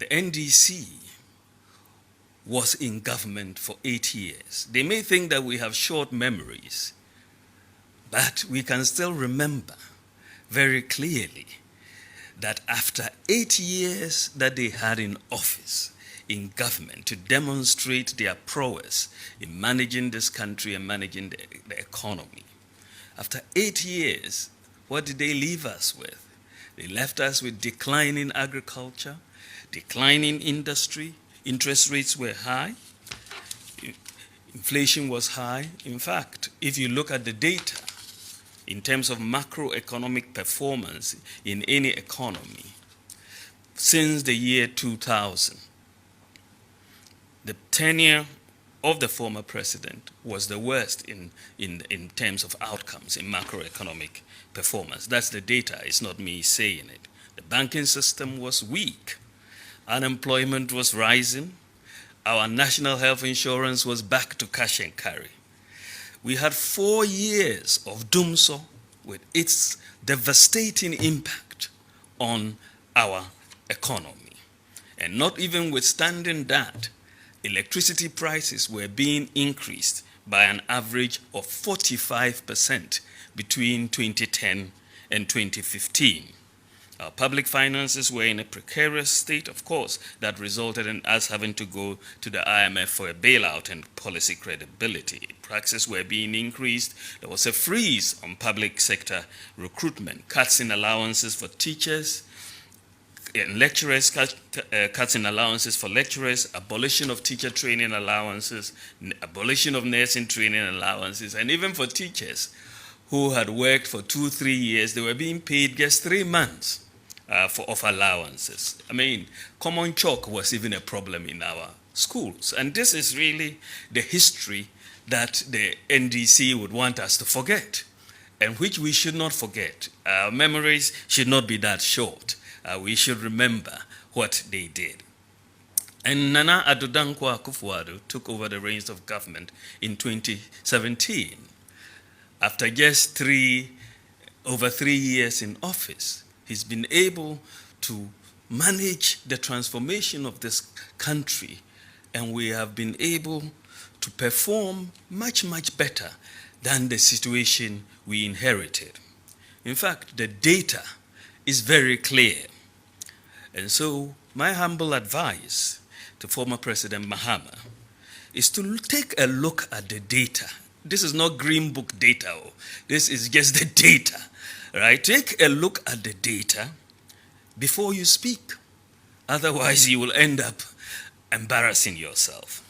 the NDC was in government for 8 years. They may think that we have short memories, but we can still remember very clearly that after 8 years that they had in office, in government, to demonstrate their prowess in managing this country and managing the economy, after 8 years, what did they leave us with? They left us with declining agriculture, declining industry, interest rates were high, inflation was high. In fact, if you look at the data in terms of macroeconomic performance in any economy, since the year 2000, the tenure of the former president was the worst in terms of outcomes in macroeconomic performance. That's the data, it's not me saying it. The banking system was weak. Unemployment was rising. Our national health insurance was back to cash and carry. We had 4 years of doomsday with its devastating impact on our economy. And not even withstanding that, electricity prices were being increased by an average of 45% between 2010 and 2015. Our public finances were in a precarious state, of course, that resulted in us having to go to the IMF for a bailout and policy credibility. Taxes were being increased. There was a freeze on public sector recruitment, cuts in allowances for teachers and lecturers, cuts in allowances for lecturers, abolition of teacher training allowances, abolition of nursing training allowances, and even for teachers who had worked for 2-3 years, they were being paid just 3 months of allowances. I mean, common chalk was even a problem in our schools. And this is really the history that the NDC would want us to forget, and which we should not forget. Our memories should not be that short. We should remember what they did. And Nana Addo Dankwa Akufo-Addo took over the reins of government in 2017. After just over 3 years in office, he's been able to manage the transformation of this country, and we have been able to perform much, much better than the situation we inherited. In fact, the data is very clear. And so my humble advice to former President Mahama is to take a look at the data. This is not Green Book data. This is just the data, right? Take a look at the data before you speak. Otherwise, you will end up embarrassing yourself.